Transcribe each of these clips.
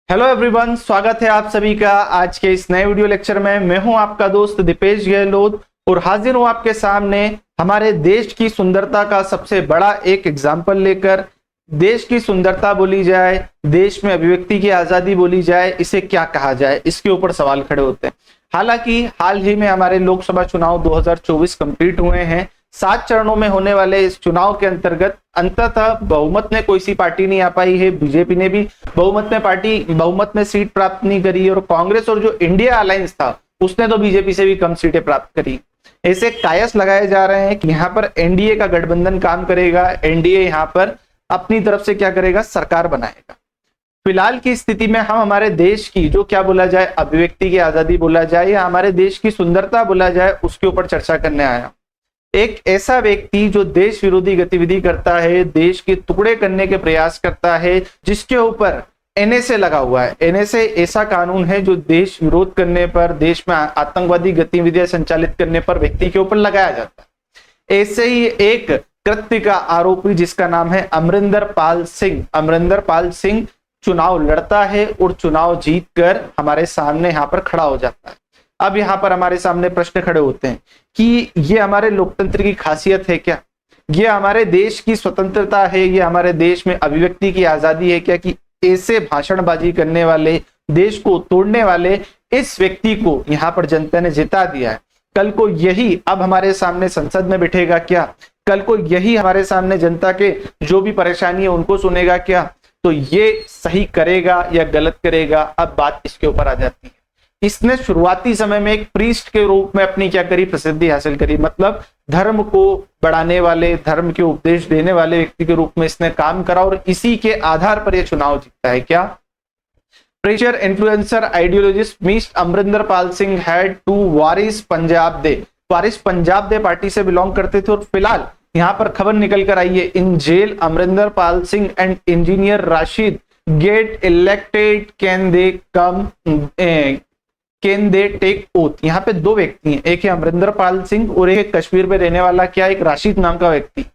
Hello everyone, स्वागत है आप सभी का आज के इस नए वीडियो लेक्चर में। मैं हूं आपका दोस्त दीपेश गहलोत और हाजिर हूं आपके सामने हमारे देश की सुंदरता का सबसे बड़ा एक एग्जाम्पल लेकर। देश की सुंदरता बोली जाए, देश में अभिव्यक्ति की आजादी बोली जाए, इसे क्या कहा जाए, इसके ऊपर सवाल खड़े होते हैं। हालांकि हाल ही में हमारे लोकसभा चुनाव 2024 कंप्लीट हुए हैं। 7 चरणों में होने वाले इस चुनाव के अंतर्गत अंततः बहुमत में कोई सी पार्टी नहीं आ पाई है। बीजेपी ने भी बहुमत में सीट प्राप्त नहीं करी और कांग्रेस और जो इंडिया अलायंस था उसने तो बीजेपी से भी कम सीटें प्राप्त करी। ऐसे कायस लगाए जा रहे हैं कि यहाँ पर एनडीए का गठबंधन काम करेगा, एनडीए यहाँ पर अपनी तरफ से क्या करेगा, सरकार बनाएगा। फिलहाल की स्थिति में हम हमारे देश की जो क्या बोला जाए, अभिव्यक्ति की आजादी बोला जाए या हमारे देश की सुंदरता बोला जाए, उसके ऊपर चर्चा करने आया। एक ऐसा व्यक्ति जो देश विरोधी गतिविधि करता है, देश के टुकड़े करने के प्रयास करता है, जिसके ऊपर एनएसए लगा हुआ है। एनएसए ऐसा कानून है जो देश विरोध करने पर, देश में आतंकवादी गतिविधियां संचालित करने पर व्यक्ति के ऊपर लगाया जाता है। ऐसे ही एक कृत्य का आरोपी जिसका नाम है अमरिंदर पाल सिंह चुनाव लड़ता है और चुनाव जीतकर हमारे सामने यहाँ पर खड़ा हो जाता है। अब यहाँ पर हमारे सामने प्रश्न खड़े होते हैं कि ये हमारे लोकतंत्र की खासियत है क्या, ये हमारे देश की स्वतंत्रता है, ये हमारे देश में अभिव्यक्ति की आजादी है क्या, कि ऐसे भाषणबाजी करने वाले, देश को तोड़ने वाले इस व्यक्ति को यहाँ पर जनता ने जिता दिया है। कल को यही अब हमारे सामने संसद में बैठेगा क्या, कल को यही हमारे सामने जनता के जो भी परेशानी है उनको सुनेगा क्या, तो ये सही करेगा या गलत करेगा, अब बात इसके ऊपर आ जाती है। इसने शुरुआती समय में एक प्रीस्ट के रूप में अपनी क्या करी, प्रसिद्धि हासिल करी। मतलब धर्म को बढ़ाने वाले, धर्म के उपदेश देने वाले व्यक्ति के रूप में इसने काम करा और इसी के आधार पर यह चुनाव जीतता है। क्या pressure influencer ideologist mister Amrinder Pal Singh had to Waris Punjab De party से बिलोंग करते थे और फिलहाल यहाँ पर खबर निकल कर आई है, in jail Amrinder Pal Singh and engineer Rashid get elected can they take oath. यहाँ पे दो व्यक्ति हैं, एक है अमरिंदर पाल सिंह और एक कश्मीर में रहने वाला क्या, एक राशिद नाम का व्यक्ति।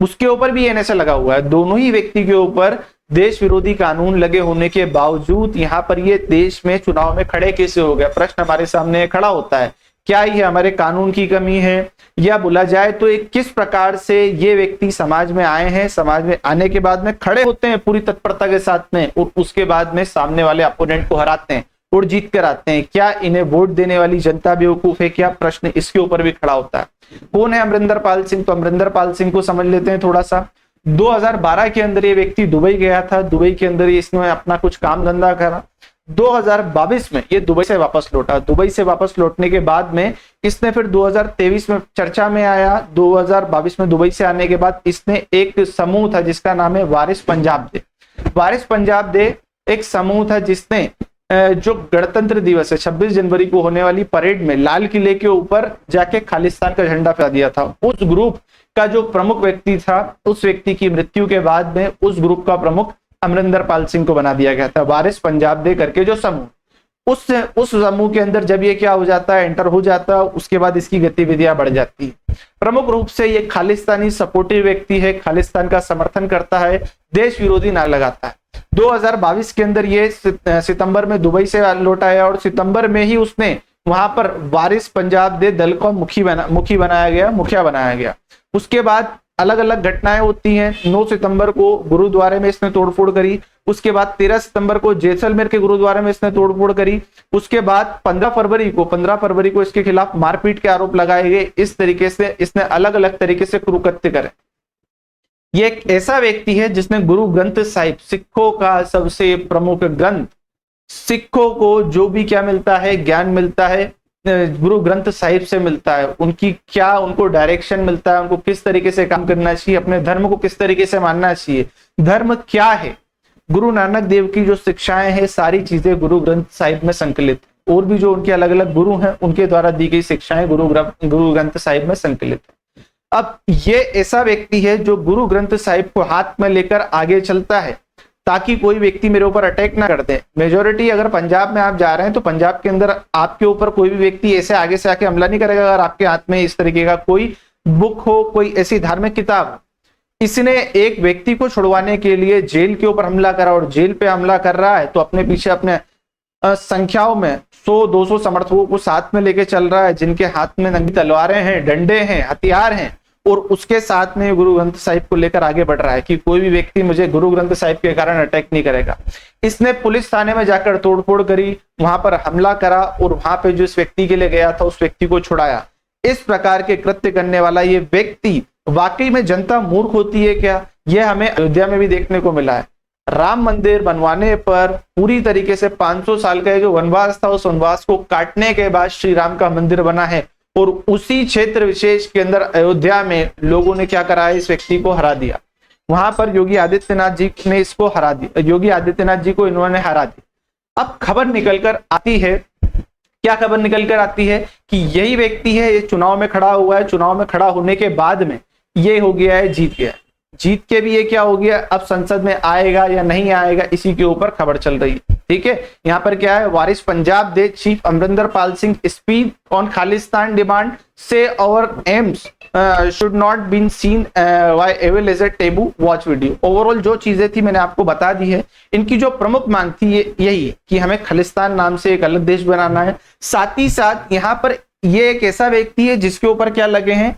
उसके ऊपर भी एनएसए लगा हुआ है। दोनों ही व्यक्ति के ऊपर देश विरोधी कानून लगे होने के बावजूद यहाँ पर ये देश में चुनाव में खड़े कैसे हो गया, प्रश्न हमारे सामने खड़ा होता है। क्या ये हमारे कानून की कमी है, या बोला जाए तो एक किस प्रकार से ये व्यक्ति समाज में आए हैं, समाज में आने के बाद में खड़े होते हैं पूरी तत्परता के साथ में और उसके बाद में सामने वाले अपोनेंट को हराते हैं और जीत कर आते हैं। क्या इन्हें वोट देने वाली जनता बेवकूफ है क्या, प्रश्न इसके ऊपर भी खड़ा होता है। कौन है अमरिंदर पाल सिंह, तो अमरिंदर पाल सिंह को समझ लेते हैं थोड़ा सा। 2012 के अंदर ये व्यक्ति दुबई गया था, दुबई के अंदर इसने अपना कुछ काम धंधा करा। 2022 में ये दुबई से वापस लौटा। दुबई से वापस लौटने के बाद में इसने फिर 2023 में चर्चा में आया। 2022 में दुबई से आने के बाद इसने एक समूह था जिसका नाम है वारिस पंजाब दे एक समूह था जिसने जो गणतंत्र दिवस है 26 जनवरी को होने वाली परेड में लाल किले के ऊपर जाके खालिस्तान का झंडा फहरा दिया था। उस ग्रुप का जो प्रमुख व्यक्ति था, उस व्यक्ति की मृत्यु के बाद में उस ग्रुप का प्रमुख अमरिंदर पाल सिंह को बना दिया गया था। वारिस पंजाब दे करके जो समूह, उस समूह के अंदर जब ये क्या हो जाता है, एंटर हो जाता है, उसके बाद इसकी गतिविधियां बढ़ जाती है। प्रमुख रूप से ये खालिस्तानी सपोर्टिव व्यक्ति है, खालिस्तान का समर्थन करता है, देश विरोधी नारा लगाता है। 2022 के अंदर ये सितंबर में दुबई से लौट आया और सितंबर में ही उसने वहां पर वारिस पंजाब दे दल को मुखिया बनाया गया। उसके बाद अलग अलग घटनाएं होती हैं। 9 सितंबर को गुरुद्वारे में इसने तोड़फोड़ करी। उसके बाद 13 सितंबर को जैसलमेर के गुरुद्वारे में इसने तोड़फोड़ करी। उसके बाद 15 फरवरी को इसके खिलाफ मारपीट के आरोप लगाए गए। इस तरीके से इसने अलग अलग तरीके से कुकृत्य करे। ये एक ऐसा व्यक्ति है जिसने गुरु ग्रंथ साहिब, सिखों का सबसे प्रमुख ग्रंथ, सिखों को जो भी क्या मिलता है, ज्ञान मिलता है, गुरु ग्रंथ साहिब से मिलता है। उनको डायरेक्शन मिलता है, उनको किस तरीके से काम करना चाहिए, अपने धर्म को किस तरीके से मानना चाहिए, धर्म क्या है। गुरु नानक देव की जो शिक्षाएं हैं, सारी चीजें गुरु ग्रंथ साहिब में संकलित, और भी जो उनके अलग अलग गुरु हैं उनके द्वारा दी गई शिक्षाएं गुरु ग्रंथ साहिब में संकलित है। अब ये ऐसा व्यक्ति है जो गुरु ग्रंथ साहिब को हाथ में लेकर आगे चलता है ताकि कोई व्यक्ति मेरे ऊपर अटैक ना कर दे। मेजोरिटी अगर पंजाब में आप जा रहे हैं तो पंजाब के अंदर आपके ऊपर कोई भी व्यक्ति ऐसे आगे से आके हमला नहीं करेगा अगर आपके हाथ में इस तरीके का कोई बुक हो, कोई ऐसी धार्मिक किताब। इसने एक व्यक्ति को छुड़वाने के लिए जेल के ऊपर हमला करा और जेल पे हमला कर रहा है तो अपने पीछे अपने संख्याओं में 100-200 समर्थकों को साथ में लेके चल रहा है, जिनके हाथ में नंगी तलवारें हैं, डंडे हैं, हथियार हैं, और उसके साथ में गुरु ग्रंथ साहिब को लेकर आगे बढ़ रहा है कि कोई भी व्यक्ति मुझे गुरु ग्रंथ साहिब के कारण अटैक नहीं करेगा। इसने पुलिस थाने में जाकर तोड़फोड़ करी, वहां पर हमला करा और वहां पे जो इस व्यक्ति के लिए गया था उस व्यक्ति को छुड़ाया। इस प्रकार के कृत्य करने वाला ये व्यक्ति, वाकई में जनता मूर्ख होती है क्या? यह हमें अयोध्या में भी देखने को मिला है। राम मंदिर बनवाने पर पूरी तरीके से 500 साल का जो वनवास था उस वनवास को काटने के बाद श्री राम का मंदिर बना है, और उसी क्षेत्र विशेष के अंदर अयोध्या में लोगों ने क्या करा है, इस व्यक्ति को हरा दिया। वहां पर योगी आदित्यनाथ जी ने इसको हरा दिया, योगी आदित्यनाथ जी को इन्होंने हरा दिया। अब खबर निकलकर आती है, क्या खबर निकलकर आती है कि यही व्यक्ति है, ये चुनाव में खड़ा हुआ है, चुनाव में खड़ा होने के बाद में ये हो गया है, जीत गया है। जीत के भी ये क्या हो गया, अब संसद में आएगा या नहीं आएगा, इसी के ऊपर खबर चल रही है। ठीक है, यहाँ पर क्या है, Waris Punjab De chief Amarinder Pal Singh speech on Khalistan demand से और aims should not been seen why evil is a taboo, watch video. Overall जो चीजें थी मैंने आपको बता दी है। इनकी जो प्रमुख मांग थी यही है कि हमें खालिस्तान नाम से एक अलग देश बनाना है। साथ ही साथ यहाँ पर ये एक ऐसा व्यक्ति है जिसके ऊपर क्या लगे हैं,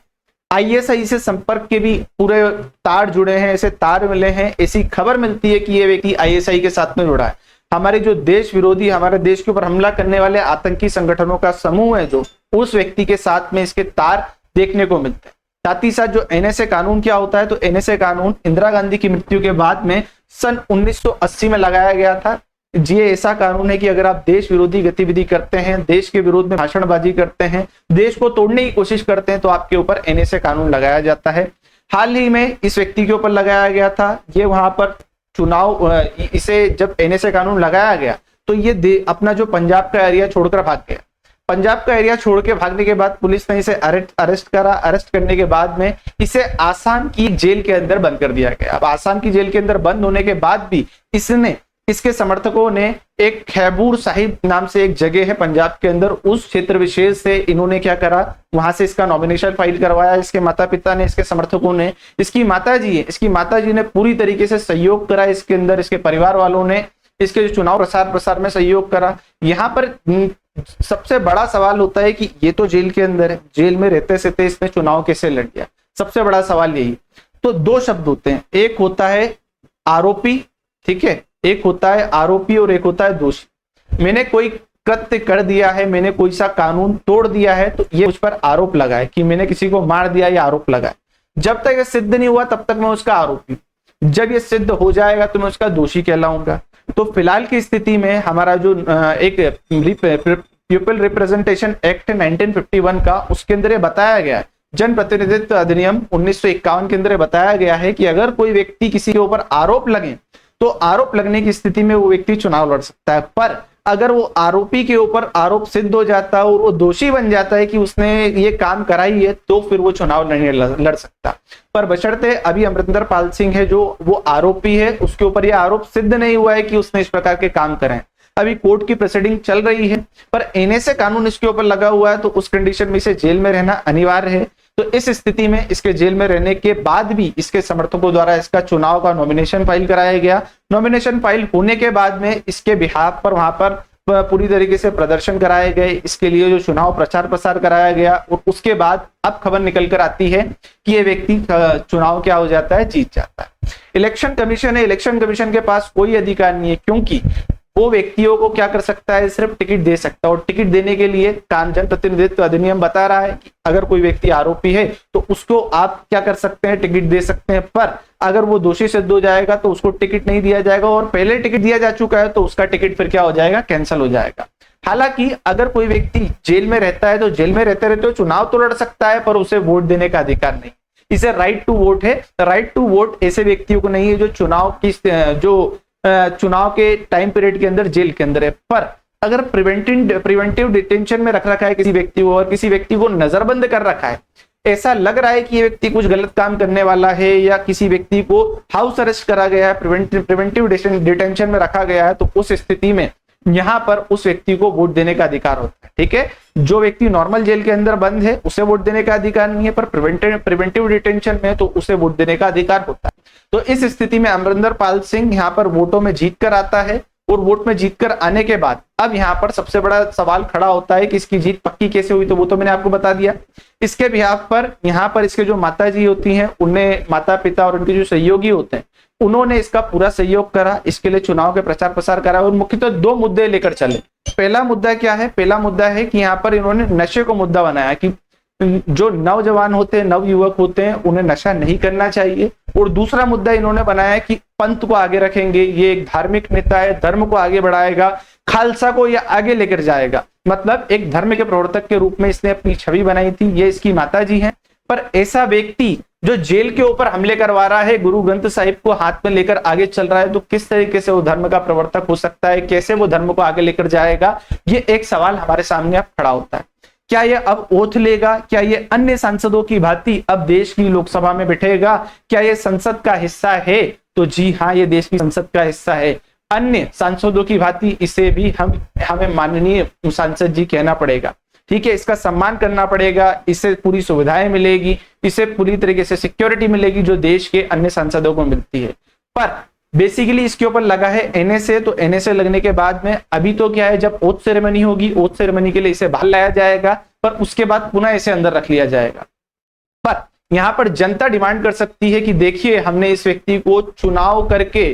आईएसआई से संपर्क के भी पूरे तार जुड़े हैं, ऐसे तार मिले हैं, ऐसी खबर मिलती है कि ये व्यक्ति आईएसआई के साथ में जुड़ा है। हमारे जो देश विरोधी, हमारे देश के ऊपर हमला करने वाले आतंकी संगठनों का समूह है जो, उस व्यक्ति के साथ में इसके तार देखने को मिलते हैं। साथ ही साथ जो एनएसए कानून क्या होता है, तो एनएसए कानून इंदिरा गांधी की मृत्यु के बाद में सन 1980 में लगाया गया था। ये ऐसा कानून है कि अगर आप देश विरोधी गतिविधि करते हैं, देश के विरोध में भाषणबाजी करते हैं, देश को तोड़ने की कोशिश करते हैं, तो आपके ऊपर एनएसए कानून लगाया जाता है। हाल ही में इस व्यक्ति के ऊपर लगाया गया था। ये वहां पर चुनाव, इसे जब एनएसए कानून लगाया गया तो ये अपना जो पंजाब का एरिया छोड़कर भाग गया। पंजाब का एरिया छोड़ के भागने के बाद पुलिस ने इसे अरेस्ट करा। अरेस्ट करने के बाद में इसे आसाम की जेल के अंदर बंद कर दिया गया। अब आसाम की जेल के अंदर बंद होने के बाद भी इसके समर्थकों ने एक खैबूर साहिब नाम से एक जगह है पंजाब के अंदर, उस क्षेत्र विशेष से इन्होंने क्या करा, वहां से इसका नॉमिनेशन फाइल करवाया। इसके माता पिता ने, इसके समर्थकों ने, इसकी माता जी ने पूरी तरीके से सहयोग करा इसके अंदर। इसके परिवार वालों ने इसके जो चुनाव प्रसार में सहयोग करा। यहाँ पर सबसे बड़ा सवाल होता है कि ये तो जेल के अंदर है, जेल में रहते सहते इसने चुनाव कैसे लड़ लिया? सबसे बड़ा सवाल यही। तो दो शब्द होते हैं, एक होता है आरोपी, ठीक है, एक होता है आरोपी और एक होता है दोषी। मैंने कोई कृत्य कर दिया है, मैंने कोई सा कानून तोड़ दिया है, तो ये मुझ पर आरोप लगा है कि मैंने किसी को मार दिया, ये आरोप लगा है। जब तक ये सिद्ध नहीं हुआ तब तक मैं उसका आरोपी, जब ये सिद्ध हो जाएगा तो मैं उसका दोषी कहलाऊंगा। तो फिलहाल की स्थिति में हमारा जो एक पीपल रिप्रेजेंटेशन एक्ट 1951 का, उसके अंदर ये बताया गया है, जन प्रतिनिधित्व अधिनियम 1951 के अंदर बताया गया है कि अगर कोई व्यक्ति किसी के ऊपर आरोप लगे तो आरोप लगने की स्थिति में वो व्यक्ति चुनाव लड़ सकता है। पर अगर वो आरोपी के ऊपर आरोप सिद्ध हो जाता है और वो दोषी बन जाता है कि उसने ये काम कराई है, तो फिर वो चुनाव नहीं लड़ सकता। पर बशर्ते अभी अमरिंदर पाल सिंह है जो वो आरोपी है, उसके ऊपर ये आरोप सिद्ध नहीं हुआ है कि उसने इस प्रकार के काम करे। अभी कोर्ट की प्रोसीडिंग चल रही है, पर एनएसए कानून इसके ऊपर लगा हुआ है, तो उस कंडीशन में इसे जेल में रहना अनिवार्य है। तो इस स्थिति में इसके जेल में रहने के बाद भी इसके समर्थकों द्वारा इसका चुनाव का नॉमिनेशन फाइल कराया गया। नॉमिनेशन फाइल होने के बाद में इसके बिहाफ पर वहां पर पूरी तरीके से प्रदर्शन कराए गए, इसके लिए जो चुनाव प्रसार कराया गया, और उसके बाद अब खबर निकल कर आती है कि ये व्यक्ति चुनाव क्या हो जाता है, जीत जाता है। इलेक्शन कमीशन है, इलेक्शन कमीशन के पास कोई अधिकार नहीं है, क्योंकि वो व्यक्तियों को क्या कर सकता है, सिर्फ टिकट दे सकता है। और टिकट देने के लिए जन प्रतिनिधित्व अधिनियम बता रहा है कि अगर कोई व्यक्ति आरोपी है तो उसको आप क्या कर सकते हैं, टिकट दे सकते हैं। पर अगर वो दोषी सिद्ध हो जाएगा तो उसको टिकट नहीं दिया जाएगा, और पहले टिकट दिया जा चुका है तो उसका टिकट फिर क्या हो जाएगा, कैंसिल हो जाएगा। हालांकि अगर कोई व्यक्ति जेल में रहता है तो जेल में रहते रहते चुनाव तो लड़ सकता है, पर उसे वोट देने का अधिकार नहीं। इसे राइट टू वोट है। राइट टू वोट ऐसे व्यक्तियों को नहीं है जो चुनाव के टाइम पीरियड के अंदर जेल के अंदर है। पर अगर प्रिवेंटिव डिटेंशन में रख रखा है किसी व्यक्ति को, और किसी व्यक्ति को नजरबंद कर रखा है, ऐसा लग रहा है कि ये व्यक्ति कुछ गलत काम करने वाला है, या किसी व्यक्ति को हाउस अरेस्ट करा गया है, प्रिवेंटिव डिटेंशन में रखा गया है, तो उस स्थिति में यहां पर उस व्यक्ति को वोट देने का अधिकार होता है। ठीक है, जो व्यक्ति नॉर्मल जेल के अंदर बंद है उसे वोट देने का अधिकार नहीं है, पर प्रिवेंटिव डिटेंशन में तो उसे वोट देने का अधिकार होता है। तो इस स्थिति में अमरिंदर पाल सिंह यहाँ पर वोटों में जीत कर आता है, और वोट में जीतकर आने के बाद अब यहाँ पर सबसे बड़ा सवाल खड़ा होता है कि इसकी जीत पक्की कैसे हुई, तो वो तो मैंने आपको बता दिया। इसके बिहाफ पर यहाँ पर इसके जो माता जी होती हैं, उन्हें माता पिता और उनके जो सहयोगी होते हैं उन्होंने इसका पूरा सहयोग करा, इसके लिए चुनाव के प्रचार प्रसार करा, और मुख्यतः दो मुद्दे लेकर चले। पहला मुद्दा क्या है? पहला मुद्दा है कि यहाँ पर इन्होंने नशे को मुद्दा बनाया कि जो नौजवान होते हैं, नवयुवक होते हैं, उन्हें नशा नहीं करना चाहिए। और दूसरा मुद्दा इन्होंने बनाया कि पंथ को आगे रखेंगे, ये एक धार्मिक नेता है, धर्म को आगे बढ़ाएगा, खालसा को ये आगे लेकर जाएगा, मतलब एक धर्म के प्रवर्तक के रूप में इसने अपनी छवि बनाई थी। ये इसकी माता जी हैं। पर ऐसा व्यक्ति जो जेल के ऊपर हमले करवा रहा है, गुरु ग्रंथ साहिब को हाथ में लेकर आगे चल रहा है, तो किस तरीके से वो धर्म का प्रवर्तक हो सकता है, कैसे वो धर्म को आगे लेकर जाएगा, ये एक सवाल हमारे सामने अब खड़ा होता है। क्या ये अब ओथ लेगा? क्या ये अन्य सांसदों की भांति अब देश की लोकसभा में बैठेगा? क्या ये संसद का हिस्सा है? तो जी हाँ, ये देश की संसद का हिस्सा है। अन्य सांसदों की भांति इसे भी हमें माननीय सांसद जी कहना पड़ेगा, ठीक है, इसका सम्मान करना पड़ेगा, इसे पूरी सुविधाएं मिलेगी, इसे पूरी तरीके से सिक्योरिटी मिलेगी जो देश के अन्य सांसदों को मिलती है। पर बेसिकली इसके ऊपर लगा है एनएसए, तो एनएसए लगने के बाद में अभी तो क्या है, जब ओथ सेरेमनी होगी, ओथ सेरेमनी के लिए इसे बाहर लाया जाएगा, पर उसके बाद पुनः इसे अंदर रख लिया जाएगा। पर यहां पर जनता डिमांड कर सकती है कि देखिए, हमने इस व्यक्ति को चुनाव करके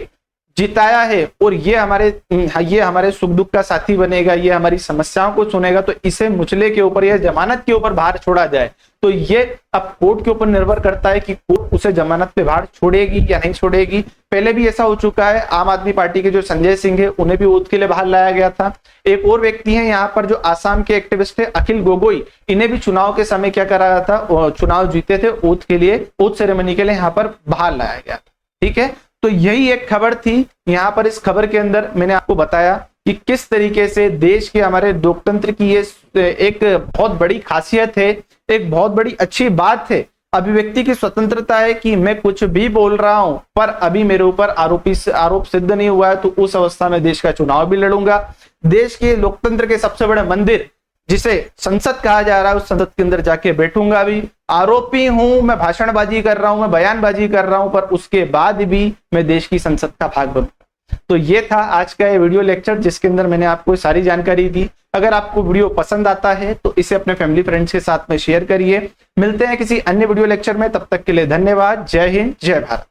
जिताया है और ये हमारे सुख दुख का साथी बनेगा, ये हमारी समस्याओं को सुनेगा, तो इसे मुचले के ऊपर या जमानत के ऊपर बाहर छोड़ा जाए। तो ये अब कोर्ट के ऊपर निर्भर करता है कि कोर्ट उसे जमानत पे बाहर छोड़ेगी या नहीं छोड़ेगी। पहले भी ऐसा हो चुका है, आम आदमी पार्टी के जो संजय सिंह है उन्हें भी ओथ के लिए बाहर लाया गया था। एक और व्यक्ति है यहाँ पर जो आसाम के एक्टिविस्ट है अखिल गोगोई, इन्हें भी चुनाव के समय क्या कराया था, चुनाव जीते थे, ओथ के लिए, ओथ सेरेमनी के लिए यहाँ पर बाहर लाया गया था। ठीक है, तो यही एक खबर थी। यहाँ पर इस खबर के अंदर मैंने आपको बताया कि किस तरीके से देश के हमारे लोकतंत्र की ये एक बहुत बड़ी खासियत है, एक बहुत बड़ी अच्छी बात है। अभिव्यक्ति की स्वतंत्रता है कि मैं कुछ भी बोल रहा हूं, पर अभी मेरे ऊपर आरोप सिद्ध नहीं हुआ है, तो उस अवस्था में देश का चुनाव भी लड़ूंगा। देश के लोकतंत्र के सबसे बड़े मंदिर जिसे संसद कहा जा रहा है, उस संसद के अंदर जाके बैठूंगा भी। आरोपी हूं, मैं भाषणबाजी कर रहा हूं, मैं बयानबाजी कर रहा हूं, पर उसके बाद भी मैं देश की संसद का भाग बनूंगा। तो ये था आज का ये वीडियो लेक्चर जिसके अंदर मैंने आपको सारी जानकारी दी। अगर आपको वीडियो पसंद आता है तो इसे अपने फैमिली फ्रेंड्स के साथ में शेयर करिए। मिलते हैं किसी अन्य वीडियो लेक्चर में, तब तक के लिए धन्यवाद। जय हिंद, जय भारत।